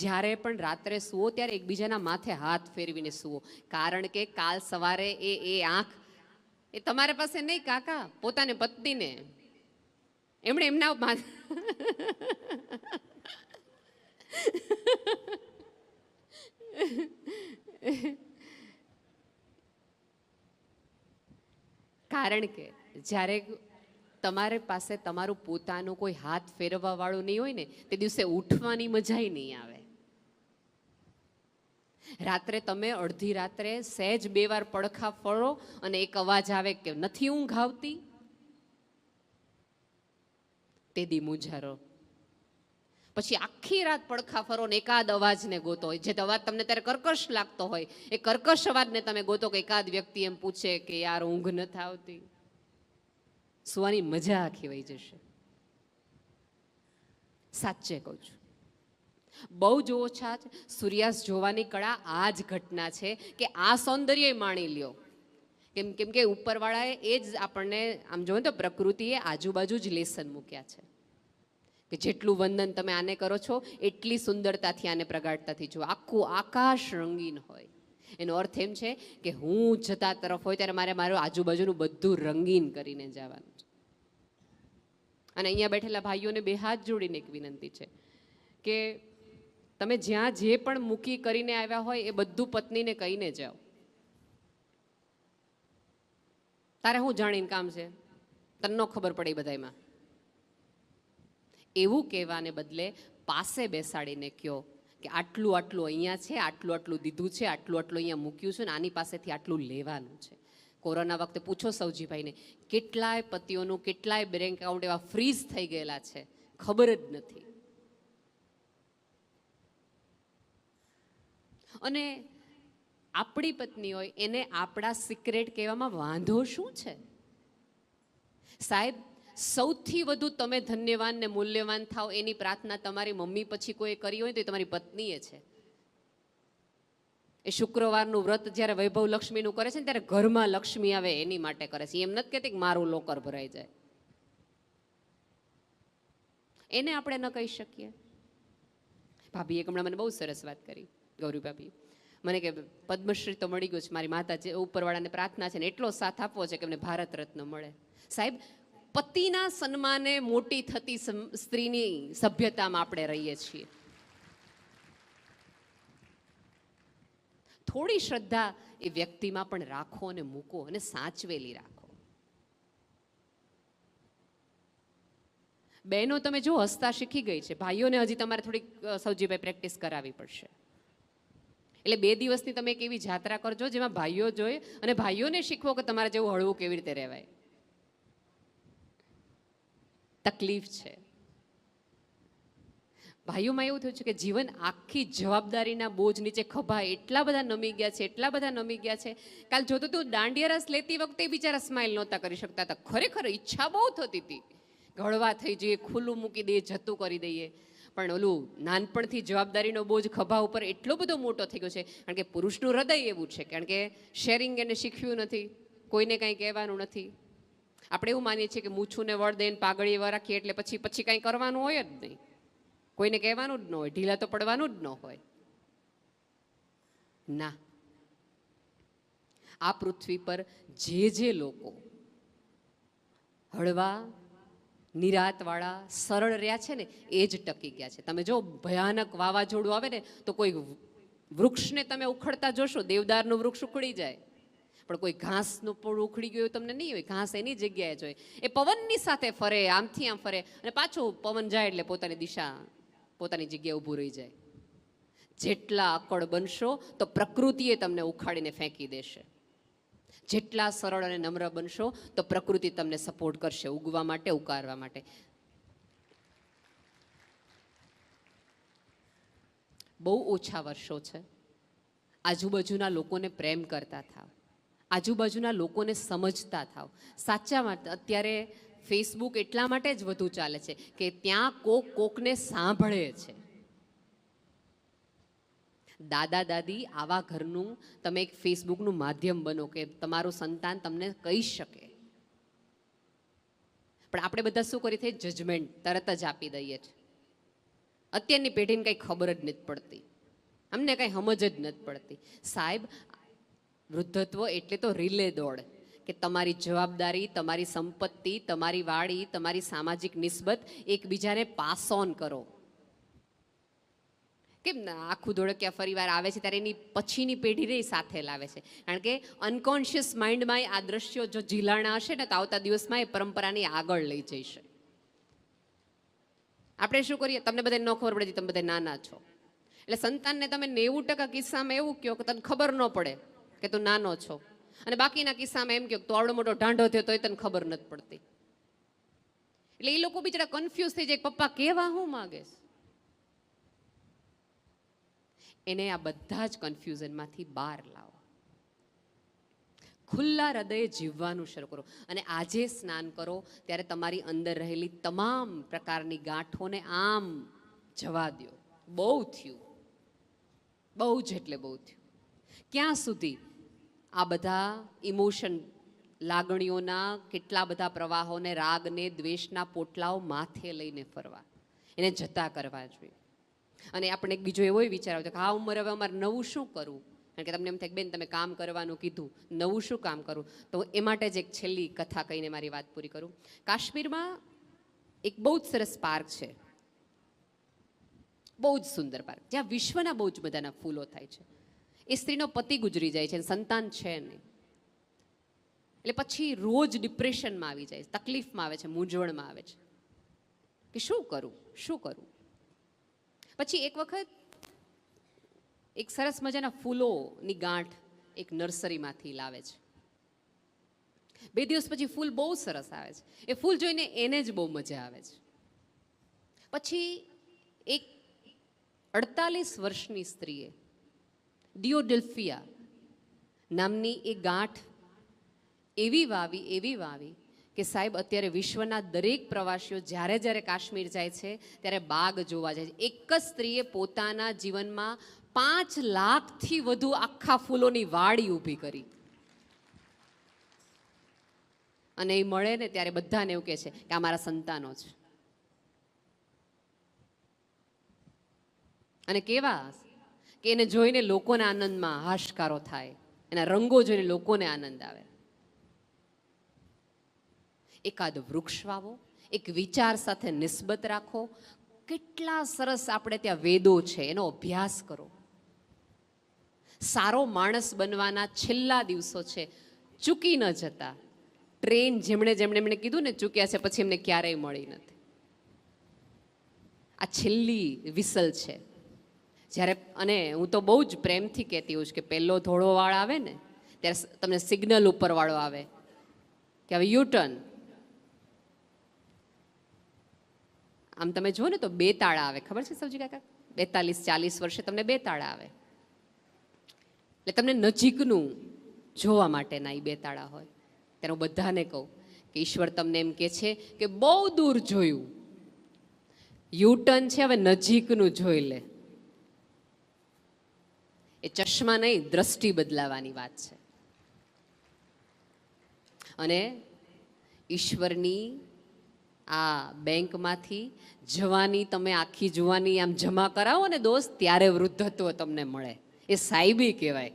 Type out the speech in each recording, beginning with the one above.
જ્યારે પણ રાત્રે સૂવો ત્યારે એકબીજાના માથે હાથ ફેરવીને સૂવો, કારણ કે કાલ સવારે એ આંખ એ તમારા પાસે નહીં કાકા, પોતાને પત્નીને એમણે એમના કારણ કે જ્યારે તમારી પાસે તમારું પોતાનું કોઈ હાથ ફેરવવા વાળું નહીં હોય ને, તે દિવસે ઉઠવાની મજા નહીં આવે. રાત્રે તમે અડધી રાત્રે સહેજ બે વાર પડખા ફરો અને એક અવાજ આવે કે નથી ઊંઘ આવતી, તે દી મૂંઝારો. પછી આખી રાત પડખા ફરો ને એકાદ અવાજને ગોતો હોય, જે અવાજ તમને ત્યારે કર્કશ લાગતો હોય, એ કર્કશ અવાજને તમે ગોતો કે એકાદ વ્યક્તિ એમ પૂછે કે યાર ઊંઘ નથી આવતી. સુવાની મજા આખી વહી જશે. સાચે કહું છું, બહુ જ ઓછા સૂર્યાસ્ત જોવાની કળા આ જ ઘટના છે કે આ સૌંદર્ય માણી લ્યો. કેમ કે ઉપરવાળાએ એ જ આપણને આમ જોયું તો પ્રકૃતિએ આજુબાજુ જ લેસન મૂક્યા છે કે જેટલું વંદન તમે આને કરો છો એટલી સુંદરતાથી આને પ્રગાઢતાથી જુઓ. આખું આકાશ રંગીન હોય, એનો અર્થ એમ છે કે હું જતા તરફ હોય ત્યારે મારે મારું આજુબાજુનું બધું રંગીન કરીને જવાનું છે. અને અહીંયા બેઠેલા ભાઈઓને બે હાથ જોડીને એક વિનંતી છે કે તમે જ્યાં જે પણ મૂકી કરીને આવ્યા હોય એ બધું પત્નીને કહીને જાઓ. તારે હું જાણીને કામ છે, તને ન ખબર પડે બધામાં. એવું કહેવાને બદલે પાસે બેસાડીને કહો કે આટલું આટલું અહીંયા છે, આટલું આટલું દીધું છે, આટલું આટલું અહીંયા મૂક્યું છે ને આની પાસેથી આટલું લેવાનું છે. કોરોના વખતે પૂછો સૌજીભાઈને, કેટલાય પતિઓનું કેટલાય બેંક એકાઉન્ટ એવા ફ્રીઝ થઈ ગયેલા છે, ખબર જ નથી. અને આપણી પત્ની હોય એને આપણા સિક્રેટ કહેવામાં વાંધો શું છે? સાહેબ, સૌથી વધુ તમે ધન્યવાન ને મૂલ્યવાન થાવ એની પ્રાર્થના તમારી મમ્મી પછી કોઈ કરી હોય તો એ તમારી પત્નીએ છે. એ શુક્રવારનું વ્રત જ્યારે વૈભવ લક્ષ્મીનું કરે છે ને ત્યારે ઘરમાં લક્ષ્મી આવે એની માટે કરે છે. એમ નથી કહેતી કે મારું લોકર ભરાઈ જાય. એને આપણે ન કહી શકીએ. ભાભીએ હમણાં મને બહુ સરસ વાત કરી, ગૌરી ભાભી મને કે પદ્મશ્રી તો મળી ગયું છે, મારી માતા જે ઉપરવાળાને પ્રાર્થના છે ને એટલો સાથ આપવો છે કે અમને ભારત રત્ન મળે. સાહેબ, પતિના સન્માને મોટી થતી સ્ત્રીની સભ્યતામાં આપણે રહીએ છીએ. થોડી શ્રદ્ધા એ વ્યક્તિમાં પણ રાખો અને મૂકો અને સાચવેલી રાખો. બહેનો તમે જો હસતા શીખી ગઈ છે, ભાઈઓને હજી તમારે થોડીક સૌજીભાઈ પ્રેક્ટિસ કરાવવી પડશે. એટલે 2 દિવસની તમે એક એવી જાત્રા કરજો જેમાં ભાઈઓ જોઈએ અને ભાઈઓને શીખવો કે તમારે જેવું હળવું કેવી રીતે રહેવાય. તકલીફ છે ભાઈઓમાં. એવું થયું છે કે જીવન આખી જવાબદારીના બોજ નીચે ખભા એટલા બધા નમી ગયા છે, એટલા બધા નમી ગયા છે. કાલ જોતો તું દાંડિયા રસ લેતી વખતે બિચારા સ્માઇલ નહોતા કરી શકતા હતા. ખરેખર ઈચ્છા બહુ થતી હતી ઘડવા થઈ જઈએ, ખુલ્લું મૂકી દઈએ, જતું કરી દઈએ. પણ ઓલું નાનપણથી જવાબદારીનો બોજ ખભા ઉપર એટલો બધો મોટો થઈ ગયો છે. કારણ કે પુરુષનું હૃદય એવું છે, કારણ કે શેરિંગ એને શીખ્યું નથી, કોઈને કાંઈ કહેવાનું નથી. આપણે એવું માનીએ છીએ કે મૂછુંને વળ દઈને પાઘડી એવા રાખીએ એટલે પછી કાંઈ કરવાનું હોય જ નહીં, કોઈને કહેવાનું જ ન હોય, ઢીલા તો પડવાનું જ ન હોય. ના, આ પૃથ્વી પર જે લોકો હળવા, નિરાતવાળા, સરળ રહ્યા છે ને એ જ ટકી ગયા છે. તમે જો ભયાનક વાવાઝોડું આવે ને તો કોઈ વૃક્ષને તમે ઉખડતા જોશો, દેવદારનું વૃક્ષ ઉખડી જાય, પણ કોઈ ઘાસનું પણ ઉખડી ગયું તમને નહીં હોય. ઘાસ એની જગ્યાએ જ હોય. એ પવનની સાથે ફરે, આમથી આમ ફરે અને પાછું પવન જાય એટલે પોતાની દિશા, પોતાની જગ્યાએ ઊભું રહી જાય. જેટલા અકળ બનશો તો પ્રકૃતિએ તમને ઉખાડીને ફેંકી દેશે. જેટલા સરળ અને નમ્ર બનશો તો પ્રકૃતિ તમને સપોર્ટ કરશે ઉગવા માટે, ઉકારવા માટે. બહુ ઓછા વર્ષો છે. આજુબાજુના લોકોને પ્રેમ કરતા થાવ, આજુબાજુના લોકોને સમજતા થાવ. સાચામાં અત્યારે ફેસબુક એટલા માટે જ વધુ ચાલે છે કે ત્યાં કોકને સાંભળે છે. દાદા દાદી આવા ઘરનું તમે એક ફેસબુકનું માધ્યમ બનો કે તમારું સંતાન તમને કહી શકે. પણ આપણે બધા શું કરી છે, જજમેન્ટ તરત જ આપી દઈએ છીએ. અત્યારની પેઢીને કંઈ ખબર જ નથી પડતી, અમને કંઈ સમજ જ નથી પડતી. સાહેબ, વૃદ્ધત્વ એટલે તો રીલે દોડ, કે તમારી જવાબદારી, તમારી સંપત્તિ, તમારી વાડી, તમારી સામાજિક નિસ્બત એકબીજાને પાસ ઓન કરો. કેમ આખું ધોળકિયા ફરીવાર આવે છે ત્યારે એની પછીની પેઢીને સાથે લાવે છે, કારણ કે અનકોન્શિયસ માઇન્ડમાં આ દ્રશ્યો જો ઝીલાણા હશે ને તો આવતા દિવસમાં એ પરંપરાની આગળ લઈ જઈશે. આપણે શું કરીએ, તમને બધાને ન ખબર પડે, તમે બધા નાના છો એટલે સંતાનને તમે 90% કિસ્સામાં એવું કહો કે તને ખબર ન પડે કે તું નાનો છો, અને બાકીના કિસ્સામાં એમ કહો તું આવડો મોટો ઢાંઢો થયો તોય તને ખબર નથી પડતી. એટલે એ લોકો બિચારા કન્ફ્યુઝ થઈ જાય, પપ્પા કેવા હું માગે. એને આ બધા જ કન્ફ્યુઝનમાંથી બહાર લાવો, ખુલ્લા હૃદયે જીવવાનું શરૂ કરો, અને આજે સ્નાન કરો ત્યારે તમારી અંદર રહેલી તમામ પ્રકારની ગાંઠોને આમ જવા દો. બહુ થયું, બહુ જ એટલે બહુ થયું. ક્યાં સુધી આ બધા ઇમોશન, લાગણીઓના કેટલા બધા પ્રવાહોને, રાગને, દ્વેષના પોટલાઓ માથે લઈને ફરવા, એને જતા કરવા જોઈએ. અને આપણે એક બીજો એવો વિચાર આવતો કે આ ઉંમરે હવે અમારે નવું શું કરવું, કારણ કે તમને એમ થાય કે બેન તમે કામ કરવાનું કીધું, નવું શું કામ કરું. તો એ માટે જ એક છેલ્લી કથા કહીને મારી વાત પૂરી કરું. કાશ્મીરમાં એક બહુ જ સરસ પાર્ક છે, બહુ જ સુંદર પાર્ક, જ્યાં વિશ્વના બહુ જ બધાના ફૂલો થાય છે. એ સ્ત્રીનો પતિ ગુજરી જાય છે, સંતાન છે નહીં, એટલે પછી રોજ ડિપ્રેશનમાં આવી જાય, તકલીફમાં આવે છે, મૂંઝવણમાં આવે છે કે શું કરું, શું કરું. પછી એક વખત એક સરસ મજાના ફૂલોની ગાંઠ એક નર્સરીમાંથી લાવે છે. 2 દિવસ પછી ફૂલ બહુ સરસ આવે છે, એ ફૂલ જોઈને એને જ બહુ મજા આવે છે. પછી એક 48 વર્ષની સ્ત્રીએ ડિયોડેલ્ફિયા નામની એ ગાંઠ એવી વાવી કે સાહેબ અત્યારે વિશ્વના દરેક પ્રવાસીઓ જ્યારે જ્યારે કાશ્મીર જાય છે ત્યારે બાગ જોવા જાય છે. એક જ સ્ત્રીએ પોતાના જીવનમાં 5 લાખથી વધુ આખા ફૂલોની વાડી ઊભી કરી, અને એ મળે ને ત્યારે બધાને એવું કહે છે કે આ મારા સંતાનો છે. અને કેવા કે એને જોઈને લોકોના આનંદમાં હાશકારો થાય, એના રંગો જોઈને લોકોને આનંદ આવે. એકાદ વૃક્ષ વાવો, એક વિચાર સાથે નિસ્બત રાખો. કેટલા સરસ આપણે ત્યાં વેદો છે, એનો અભ્યાસ કરો. સારો માણસ બનવાના છેલ્લા દિવસો છે, ચૂકી ન જતા. ટ્રેન જેમણે કીધું ને ચૂક્યા છે પછી એમને ક્યારેય મળી નથી. આ છેલ્લી વિસલ છે જ્યારે, અને હું તો બહુ જ પ્રેમથી કહેતી હોઉં છું કે પહેલો ધોળો વાળ આવે ને ત્યારે તમને સિગ્નલ ઉપર વાળો આવે કે હવે યુટર્ન. આમ તમે જુઓ ને તો 2 તાળા આવે, ખબર છે સૌજી કાકા? 42-40 વર્ષે તમને 2 તાળા આવે, એટલે તમને નજીકનું જોવા માટેના એ 2 તાળા હોય. ત્યારે હું બધાને કહું કે ઈશ્વર તમને એમ કહે છે કે બહુ દૂર જોયું, યુટર્ન છે હવે નજીકનું જોઈ લે. એ ચશ્મા નહીં, દ્રષ્ટિ બદલાવાની વાત છે. અને ઈશ્વરની આ બેંકમાંથી જવાની, તમે આખી જુવાની આમ જમા કરાવો ને દોસ્ત, ત્યારે વૃદ્ધત્વ તમને મળે. એ સાહેબી કહેવાય.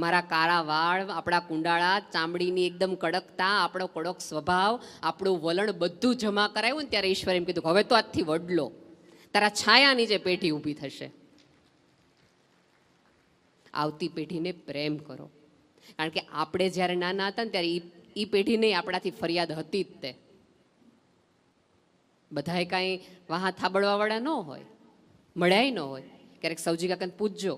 મારા કાળા વાળ, આપણા કુંડાળા, ચામડીની એકદમ કડકતા, આપણો કડક સ્વભાવ, આપણું વલણ બધું જમા કરાવ્યું ને ત્યારે ઈશ્વરે એમ કીધું હવે તો આજથી વડલો, તારા છાયા નીચે પેઢી ઊભી થશે. આવતી પેઢીને પ્રેમ કરો, કારણ કે આપણે જ્યારે નાના હતા ને ત્યારે એ પેઢીને આપણાથી ફરિયાદ હતી જ તે. બધાએ કાંઈ વાહા થાબડવાવાળા ન હોય, મળ્યાય ન હોય. ક્યારેક સૌજી કાકાને પૂછજો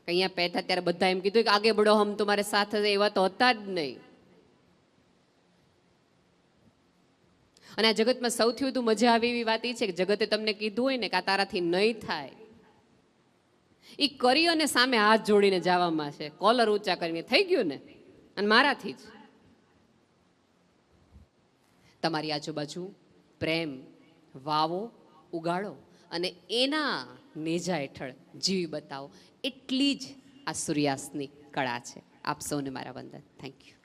કે અહીંયા પહેતા ત્યારે બધા એમ કીધું કે આગે બડો હમ તમારે સાથ હશે, એવા તો હતા જ નહીં. અને આ જગતમાં સૌથી વધુ મજા આવે એવી વાત એ છે કે જગતે તમને કીધું હોય ને કે આ તારાથી નહીં થાય, એ કરી અને સામે હાથ જોડીને જવામાં છે, કોલર ઊંચા કરીને થઈ ગયું ને, અને મારાથી જ. તમારી આજુબાજુ પ્રેમ વાવો, ઉગાડો, અને એના નેજા હેઠળ જીવી બતાવો. એટલી જ આ સૂર્યાસ્તની કળા છે. આપ સૌને મારા વંદન. Thank you.